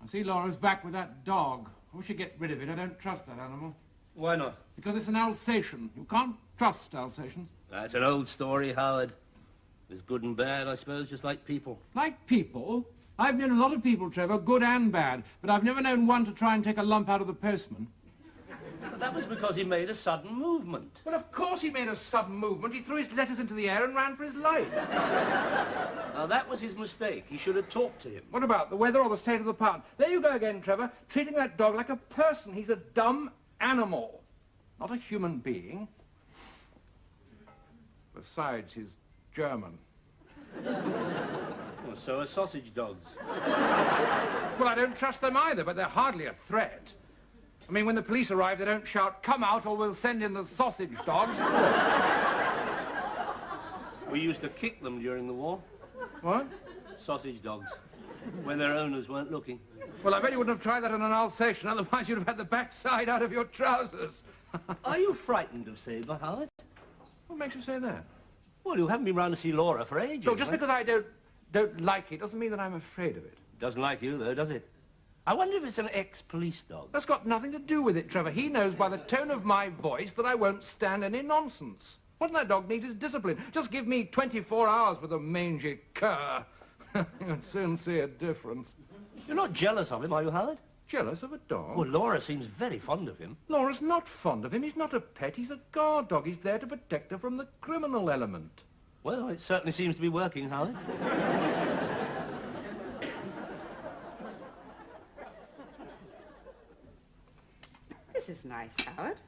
I see Laura's back with that dog. I wish you'd get rid of it. I don't trust that animal. Why not? Because it's an Alsatian. You can't trust Alsatians. That's an old story, Howard. There's good and bad, I suppose, just like people. Like people? I've known a lot of people, Trevor, good and bad, but I've never known one to try and take a lump out of the postman. But that was because he made a sudden movement. Well, of course he made a sudden movement. He threw his letters into the air and ran for his life. Now, that was his mistake. He should have talked to him. What about the weather or the state of the pound? There you go again, Trevor, treating that dog like a person. He's a dumb animal, not a human being. Besides, he's German. Well, so are sausage dogs. Well, I don't trust them either, but they're hardly a threat. I mean, when the police arrive, they don't shout, "Come out, or we'll send in the sausage dogs." We used to kick them during the war. What? Sausage dogs. When their owners weren't looking. Well, I bet you wouldn't have tried that on an Alsatian, otherwise you'd have had the backside out of your trousers. Are you frightened of Sabre, Howard? What makes you say that? Well, you haven't been round to see Laura for ages. No, just because I don't like it doesn't mean that I'm afraid of it. Doesn't like you, though, does it? I wonder if it's an ex-police dog. That's got nothing to do with it, Trevor. He knows by the tone of my voice that I won't stand any nonsense. What that dog needs is discipline. Just give me 24 hours with a mangy cur. You'd soon see a difference. You're not jealous of him, are you, Howard? Jealous of a dog? Well, Laura seems very fond of him. Laura's not fond of him. He's not a pet. He's a guard dog. He's there to protect her from the criminal element. Well, it certainly seems to be working, Howard. This is nice, Howard.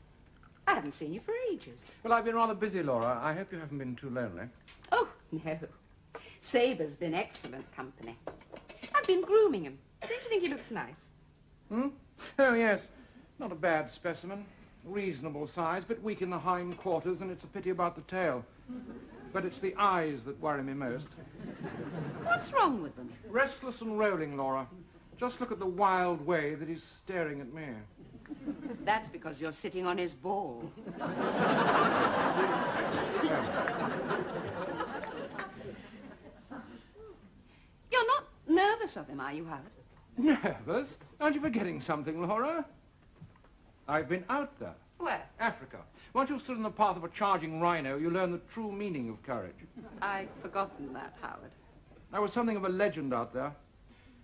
I haven't seen you for ages. Well, I've been rather busy, Laura. I hope you haven't been too lonely. Oh, no. Sabre's been excellent company. I've been grooming him. Don't you think he looks nice? Hmm? Oh, yes. Not a bad specimen. Reasonable size, but weak in the hind quarters, and it's a pity about the tail. But it's the eyes that worry me most. What's wrong with them? Restless and rolling, Laura. Just look at the wild way that he's staring at me. That's because you're sitting on his ball. You're not nervous of him, are you, Howard? Nervous? Aren't you forgetting something, Laura? I've been out there. Where? Africa. Once you stood in the path of a charging rhino, you learn the true meaning of courage. I'd forgotten that, Howard. I was something of a legend out there.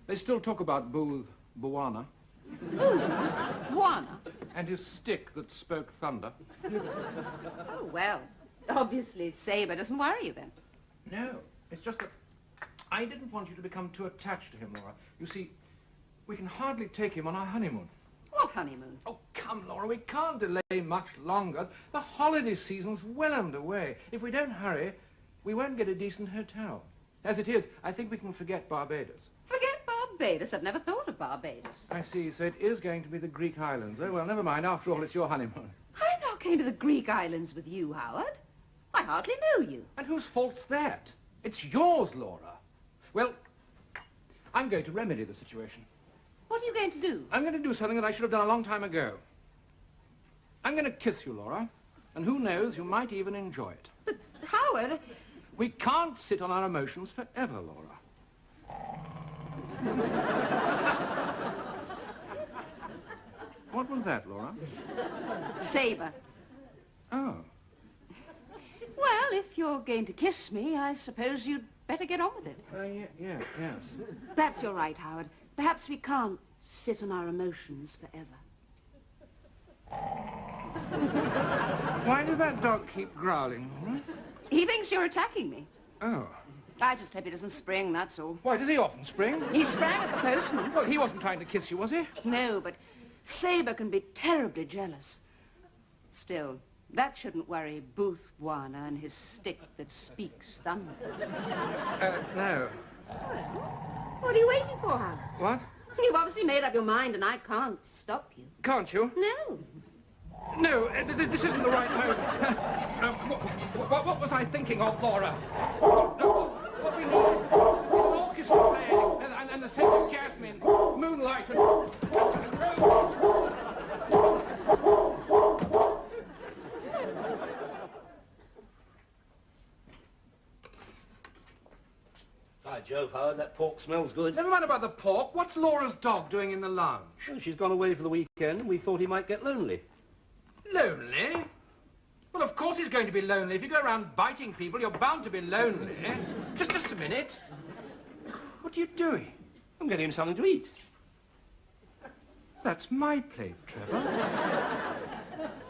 They still talk about Booth Bwana. Bwana? And his stick that spoke thunder. Oh, well, obviously Sabre doesn't worry you then. No, it's just that I didn't want you to become too attached to him, Laura. You see, we can hardly take him on our honeymoon. What honeymoon? Oh, come, Laura, we can't delay much longer. The holiday season's well underway. If we don't hurry, we won't get a decent hotel. As it is, I think we can forget Barbados. Forget Barbados? I've never thought of Barbados. I see, so it is going to be the Greek islands. Oh, well, never mind. After all, it's your honeymoon. I'm not going to the Greek islands with you, Howard. I hardly know you. And whose fault's that? It's yours, Laura. Well, I'm going to remedy the situation. What are you going to do? I'm going to do something that I should have done a long time ago. I'm going to kiss you, Laura. And who knows, you might even enjoy it. But, Howard... We can't sit on our emotions forever, Laura. What was that, Laura? Sabre. Oh. Well, if you're going to kiss me, I suppose you'd better get on with it. Yes. Perhaps you're right, Howard. Perhaps we can't sit on our emotions forever. Why does that dog keep growling, Laura? He thinks you're attacking me. Oh. I just hope he doesn't spring, that's all. Why, does he often spring? He sprang at the postman. Well, he wasn't trying to kiss you, was he? No, but Sabre can be terribly jealous. Still, that shouldn't worry Booth Bwana and his stick that speaks thunder. No. What are you waiting for, Howard? What? You've obviously made up your mind and I can't stop you. Can't you? No. No, this isn't the right moment. What was I thinking of, Laura? What we need is an orchestra playing, and the scent of jasmine, moonlight, and roses. By Jove, Howard, that pork smells good. Never mind about the pork. What's Laura's dog doing in the lounge? Well, she's gone away for the weekend, and we thought he might get lonely. Lonely? Well, of course he's going to be lonely. If you go around biting people, you're bound to be lonely. Just a minute. What are you doing? I'm getting him something to eat. That's my plate, Trevor.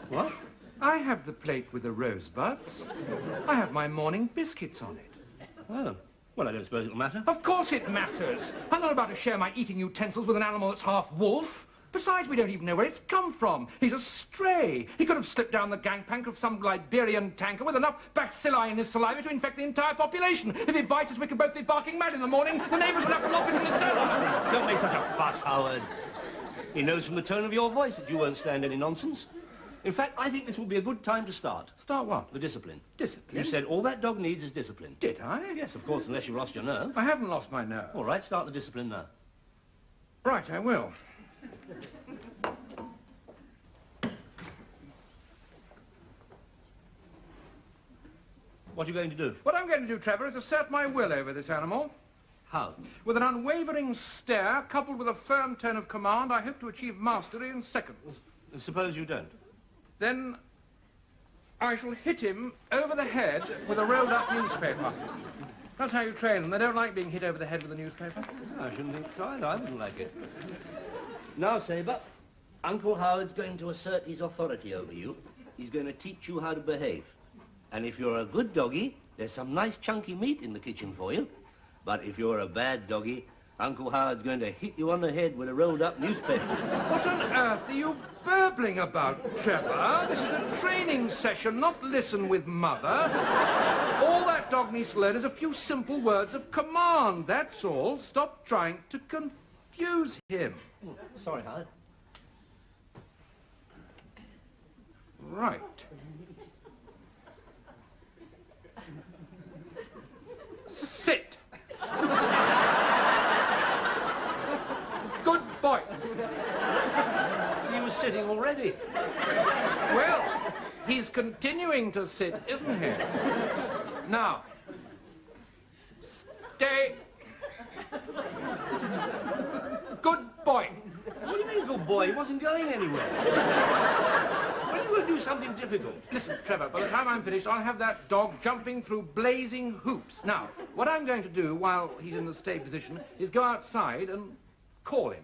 What? I have the plate with the rosebuds. I have my morning biscuits on it. Oh. Well, I don't suppose it'll matter. Of course it matters. I'm not about to share my eating utensils with an animal that's half wolf. Besides, we don't even know where it's come from. He's a stray. He could have slipped down the gangplank of some Liberian tanker with enough bacilli in his saliva to infect the entire population. If he bites us, we could both be barking mad in the morning. The neighbours will have to lock us in the cellar. Don't make such a fuss, Howard. He knows from the tone of your voice that you won't stand any nonsense. In fact, I think this will be a good time to start. Start what? The discipline. Discipline? You said all that dog needs is discipline. Did I? Yes, of course, unless you lost your nerve. I haven't lost my nerve. All right, start the discipline now. Right, I will. What are you going to do? What I'm going to do, Trevor, is assert my will over this animal. How? With an unwavering stare, coupled with a firm tone of command, I hope to achieve mastery in seconds. And suppose you don't? Then I shall hit him over the head with a rolled-up newspaper. That's how you train them. They don't like being hit over the head with a newspaper. I shouldn't think so either. I wouldn't like it. Now, Sabre, Uncle Howard's going to assert his authority over you. He's going to teach you how to behave. And if you're a good doggy, there's some nice chunky meat in the kitchen for you. But if you're a bad doggy, Uncle Howard's going to hit you on the head with a rolled-up newspaper. What on earth are you burbling about, Trevor? This is a training session, not listen with Mother. All that dog needs to learn is a few simple words of command, that's all. Stop trying to confuse him. Sorry, Howard. Right. Sit. Good boy. He was sitting already. Well, he's continuing to sit, isn't he? Now, stay. Good boy. What do you mean, good boy? He wasn't going anywhere. When are you going to do something difficult? Listen, Trevor, by the time I'm finished, I'll have that dog jumping through blazing hoops. Now, what I'm going to do while he's in the stay position is go outside and call him.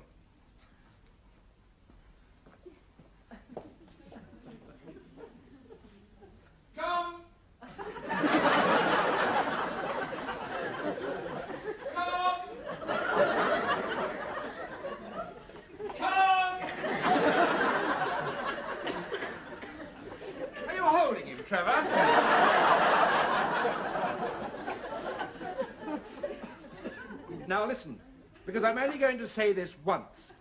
Come! Come! Come! Are you holding him, Trevor? Now listen, because I'm only going to say this once.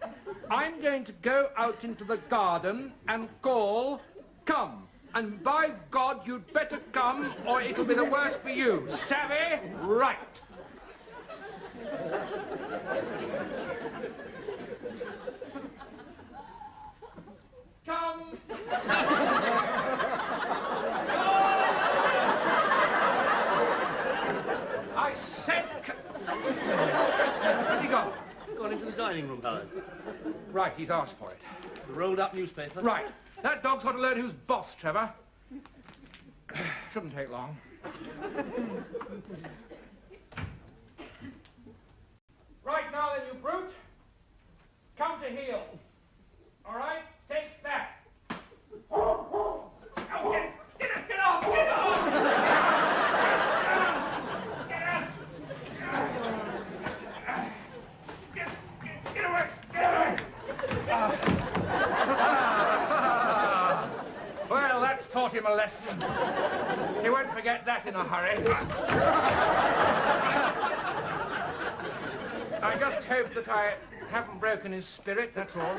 I'm going to go out into the garden and call, come. And by God, you'd better come, or it'll be the worse for you. Savvy? Right. Come. I said... Where's he gone? Gone into the dining room, Howard. Right, he's asked for it. Rolled up newspaper. Right. That dog's got to learn who's boss, Trevor. Shouldn't take long. Right now then, you brute. Come to heel. All right? Take that. Oh, get off! Get off! Get away! Get away! Well, that's taught him a lesson. He won't forget that in a hurry. I just hope that I haven't broken his spirit, that's all.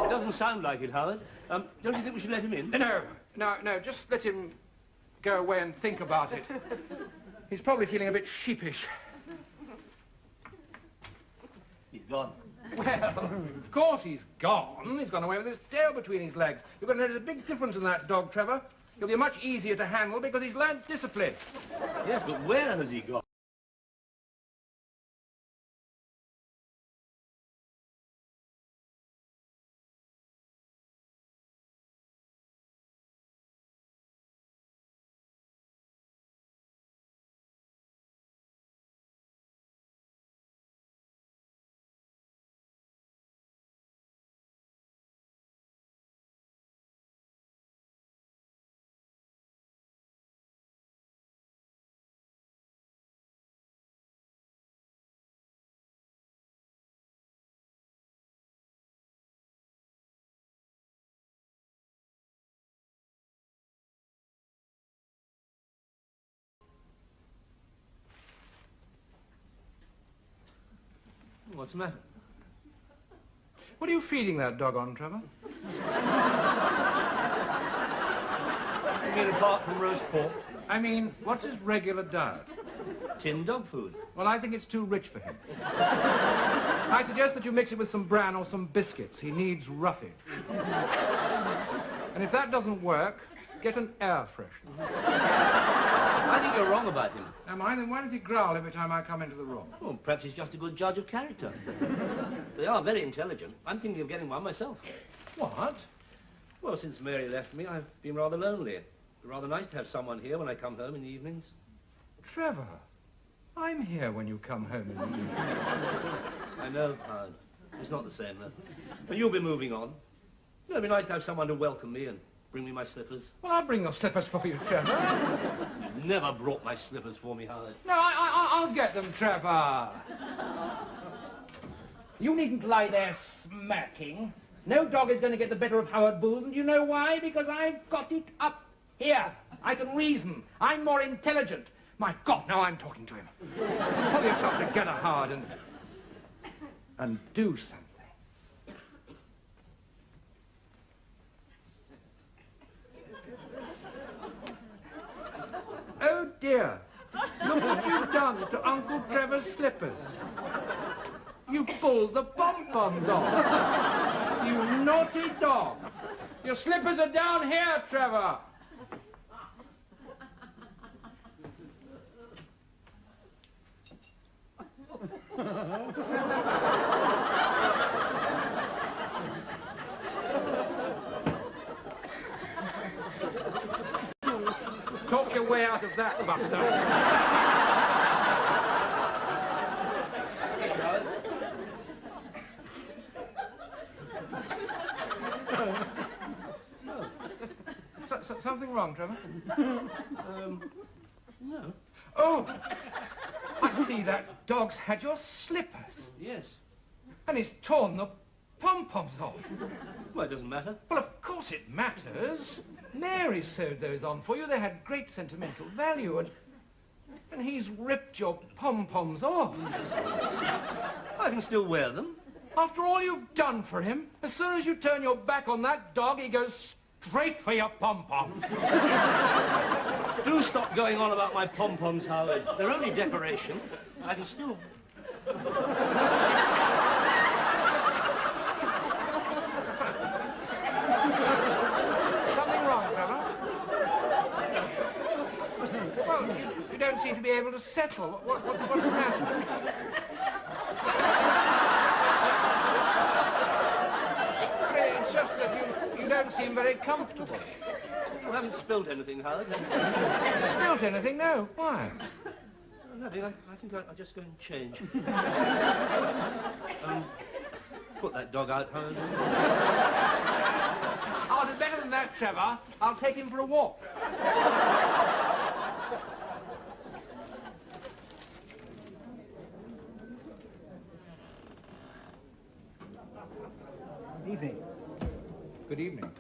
It doesn't sound like it, Howard. Don't you think we should let him in? No, just let him go away and think about it. He's probably feeling a bit sheepish. He's gone. Well, of course he's gone. He's gone away with his tail between his legs. You've got to notice a big difference in that dog, Trevor. He'll be much easier to handle because he's learned discipline. Yes, but where has he gone? What's the matter? What are you feeding that dog on, Trevor? You mean apart from roast pork? I mean, what's his regular diet? Tinned dog food. Well, I think it's too rich for him. I suggest that you mix it with some bran or some biscuits. He needs roughage. And if that doesn't work, get an air freshener. I think you're wrong about him. Am I? Then why does he growl every time I come into the room? Well, perhaps he's just a good judge of character. They are very intelligent. I'm thinking of getting one myself. What? Well, since Mary left me, I've been rather lonely. Rather nice to have someone here when I come home in the evenings. Trevor, I'm here when you come home in the evening. I know, Howard. It's not the same, though. And you'll be moving on. It'll be nice to have someone to welcome me and bring me my slippers. Well, I'll bring your slippers for you, Trevor. You've never brought my slippers for me, Howard. No, I'll get them, Trevor. You needn't lie there smirking. No dog is going to get the better of Howard Booth, and do you know why? Because I've got it up here. I can reason. I'm more intelligent. My God, now I'm talking to him. Pull yourself together, Howard, and do something. Oh, dear. Look what you've done to Uncle Trevor's slippers. You pulled the pom-poms off. You naughty dog. Your slippers are down here, Trevor. Talk your way out of that, Buster. Something wrong, Trevor? No. Oh, I see that dog's had your slippers. Yes. And he's torn the pom-poms off. Well, it doesn't matter. Well, of course it matters. Mary sewed those on for you. They had great sentimental value, and he's ripped your pom-poms off. I can still wear them. After all you've done for him, as soon as you turn your back on that dog, he goes straight for your pom-poms. Do stop going on about my pom-poms, Howard. They're only decoration. I can still... Something wrong, Trevor? Well, you don't seem to be able to settle. What's the matter? It's just that you don't seem very comfortable. You haven't spilled anything, Howard. Spilt anything? No. Why? Nothing. I think I'll just go and change. Put that dog out, Howard. I'll do better than that, Trevor. I'll take him for a walk. Evening. Good evening.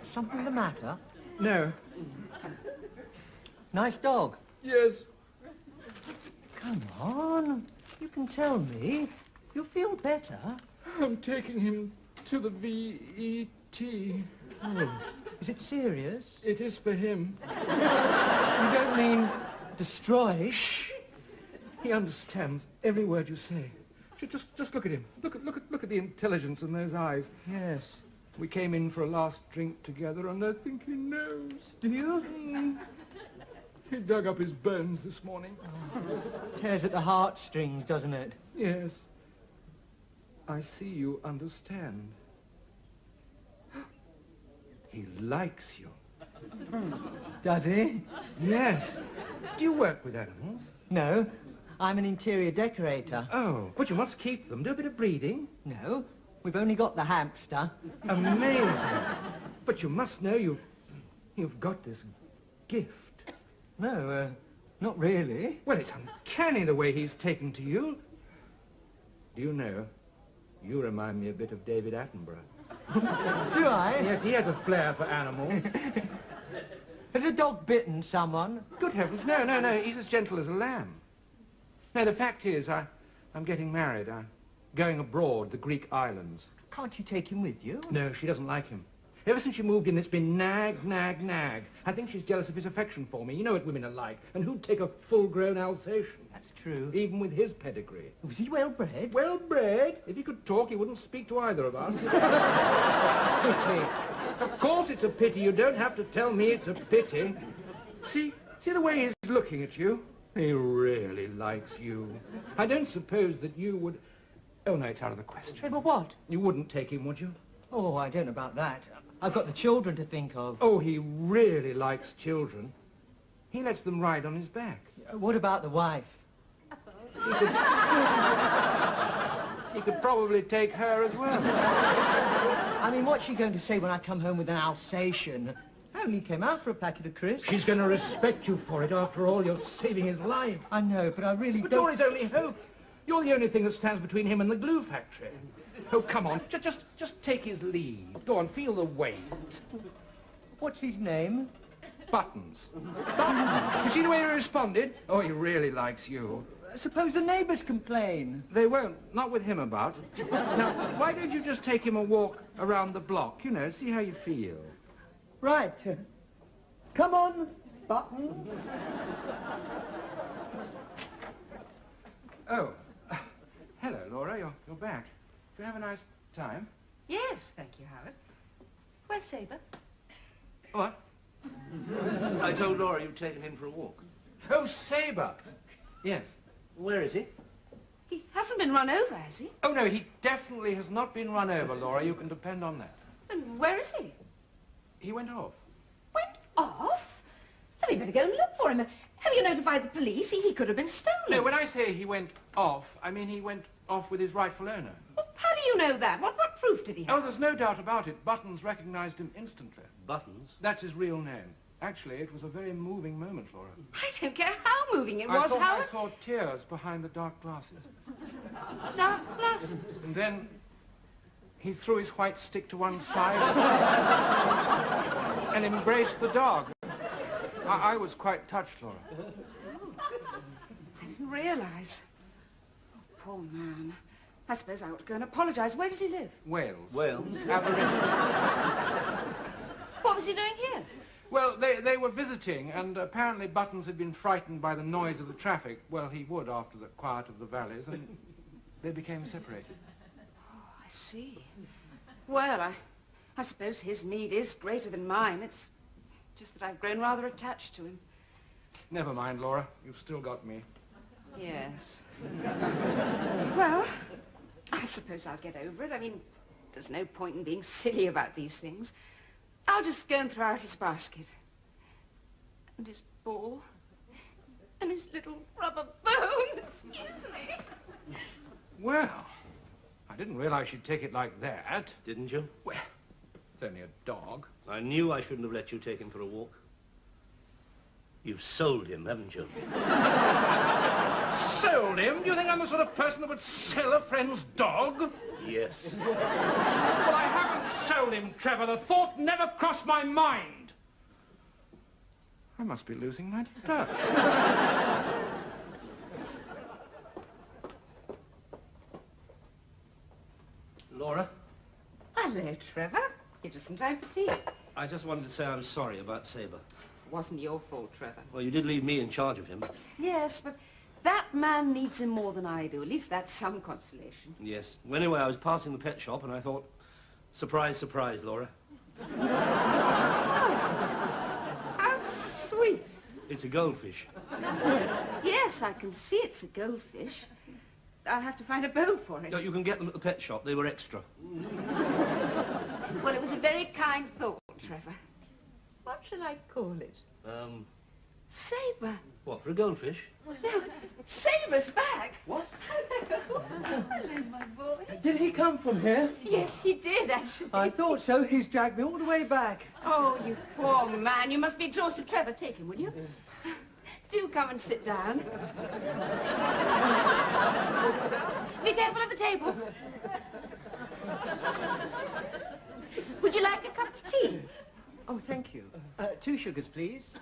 Something the matter? No. Nice dog. Yes. Come on. You can tell me. You'll feel better. I'm taking him to the V.E.T. Oh, is it serious? It is for him. You don't mean destroy? Shh. He understands every word you say. Just look at him. Look at the intelligence in those eyes. Yes. We came in for a last drink together, and I think he knows. Do you? He dug up his bones this morning. Oh, tears at the heartstrings, doesn't it? Yes. I see you understand. He likes you. Does he? Yes. Do you work with animals? No. I'm an interior decorator. Oh, but you must keep them. Do a bit of breeding. No. We've only got the hamster. Amazing. But you must know You've got this gift. No, not really. Well, it's uncanny the way he's taken to you. Do you know, you remind me a bit of David Attenborough. Do I? Yes, he has a flair for animals. Has a dog bitten someone? Good heavens, no, no, no, he's as gentle as a lamb. No, the fact is, I'm getting married. I'm going abroad, the Greek islands. Can't you take him with you? No, she doesn't like him. Ever since she moved in, it's been nag, nag, nag. I think she's jealous of his affection for me. You know what women are like. And who'd take a full-grown Alsatian? That's true. Even with his pedigree. Was he well bred? Well bred. If he could talk, he wouldn't speak to either of us. Pity. Of course it's a pity. You don't have to tell me it's a pity. See the way he's looking at you? He really likes you. I don't suppose that you would... Oh, no, it's out of the question. Hey, but what? You wouldn't take him, would you? Oh, I don't know about that. I've got the children to think of. Oh, he really likes children. He lets them ride on his back. What about the wife? He could probably take her as well. I mean, what's she going to say when I come home with an Alsatian? I only came out for a packet of crisps. She's going to respect you for it. After all, you're saving his life. I know, but I really But don't... you're his only hope. You're the only thing that stands between him and the glue factory. Oh, come on. Just take his lead. Go on, feel the weight. What's his name? Buttons. Buttons? You see the way he responded? Oh, he really likes you. Suppose the neighbours complain. They won't. Not with him about. Now, why don't you just take him a walk around the block? You know, see how you feel. Right. Come on, Buttons. Oh. Hello, Laura. You're back. Did you have a nice time? Yes, thank you, Howard. Where's Sabre? What? I told Laura you'd taken him for a walk. Oh, Sabre. Yes. Where is he? He hasn't been run over, has he? Oh, no, he definitely has not been run over, Laura. You can depend on that. And where is he? He went off. Went off? Then we better go and look for him. Have you notified the police? He could have been stolen. No, when I say he went off, I mean he went off with his rightful owner. Well, how do you know that? What proof did he have? Oh, there's no doubt about it. Buttons recognized him instantly. Buttons? That's his real name. Actually, it was a very moving moment, Laura. I don't care how moving it I was, thought Howard. I saw tears behind the dark glasses. Dark glasses. And then he threw his white stick to one side and embraced the dog. I was quite touched, Laura. I didn't realize. Oh, poor man. I suppose I ought to go and apologize. Where does he live? Wales. Well, Aberystwyth. What was he doing here? Well, they were visiting, and apparently Buttons had been frightened by the noise of the traffic. Well, he would after the quiet of the valleys, and they became separated. Oh, I see. Well, I suppose his need is greater than mine. It's just that I've grown rather attached to him. Never mind, Laura. You've still got me. Yes. Well, I suppose I'll get over it. I mean, there's no point in being silly about these things. I'll just go and throw out his basket. And his ball. And his little rubber bone. Excuse me. Well, I didn't realize you'd take it like that. didn't you? Well, it's only a dog. I knew I shouldn't have let you take him for a walk. You've sold him, haven't you? Sold him? Do you think I'm the sort of person that would sell a friend's dog? Yes. Well, I haven't sold him, Trevor. The thought never crossed my mind. I must be losing my touch. Laura, Hello, Trevor. You're just in time for tea. I just wanted to say I'm sorry about Sabre. Wasn't your fault, Trevor. Well, you did leave me in charge of him. Yes, but that man needs him more than I do. At least that's some consolation. Yes. Well, anyway, I was passing the pet shop and I thought, surprise, surprise, Laura. How sweet. It's a goldfish. Yes, I can see it's a goldfish. I'll have to find a bowl for it. No, you can get them at the pet shop. They were extra. Well, it was a very kind thought, Trevor. What shall I call it? Sabre. What, for a goldfish? Sailor's back. What? Hello, my boy. Did he come from here? Yes, he did, actually. I thought so. He's dragged me all the way back. Oh, you poor man. You must be exhausted. Trevor, take him, will you? Do come and sit down. Be careful of the table. Would you like a cup of tea? Oh, thank you. 2 sugars, please.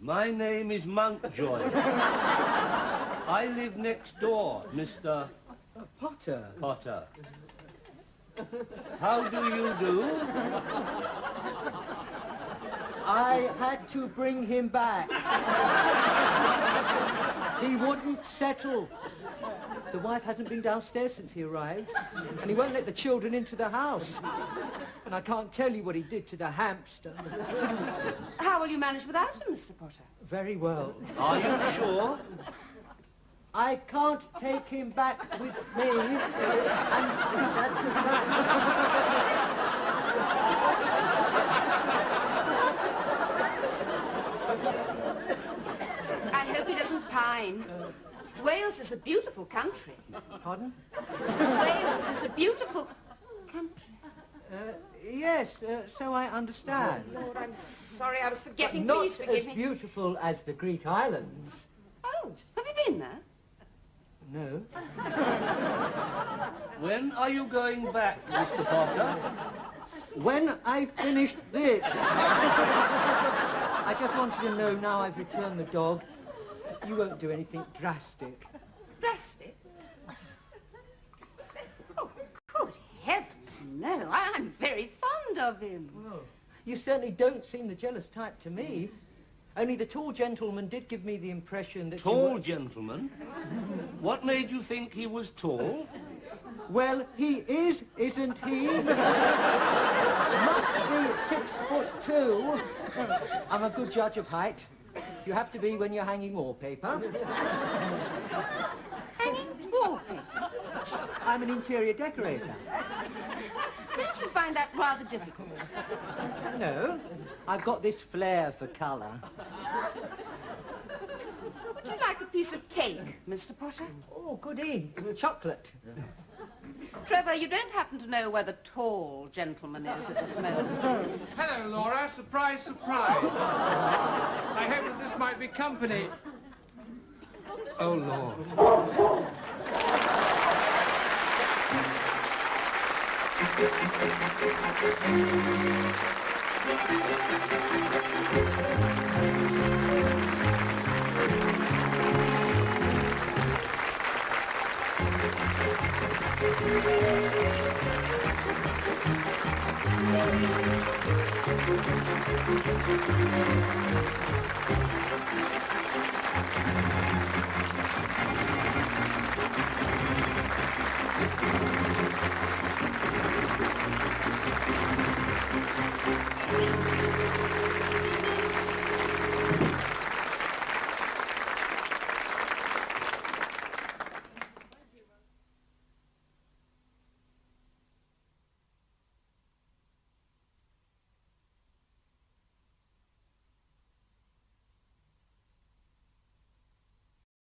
My name is Mountjoy. I live next door, Mr. Potter. Potter. How do you do? I had to bring him back. He wouldn't settle. The wife hasn't been downstairs since he arrived, and he won't let the children into the house. And I can't tell you what he did to the hamster. How will you manage without him, Mr. Potter? Very well. Are you sure? I can't take him back with me, and that's a fact. I hope he doesn't pine. Wales is a beautiful country. Pardon? Wales is a beautiful country. Yes, so I understand. Lord, I'm sorry, I was forgetting. Not Please forgive as me. beautiful as the Greek islands. Oh, have you been there? No. When are you going back, Mr. Potter? When I finished this. I just want you to know now I've returned the dog, you won't do anything drastic. Drastic? Oh, good heavens, no. I'm very fond of him. Oh, you certainly don't seem the jealous type to me. Only the tall gentleman did give me the impression that Tall gentleman? What made you think he was tall? Well, he is, isn't he? Must be 6'2". I'm a good judge of height. You have to be when you're hanging wallpaper. Hanging wallpaper. I'm an interior decorator. Don't you find that rather difficult? No, I've got this flair for colour. Would you like a piece of cake, Mr. Potter? Oh, goody. Chocolate. Trevor, you don't happen to know where the tall gentleman is at this moment? Hello, Laura. Surprise, surprise. I hope that this might be company. Oh, Lord.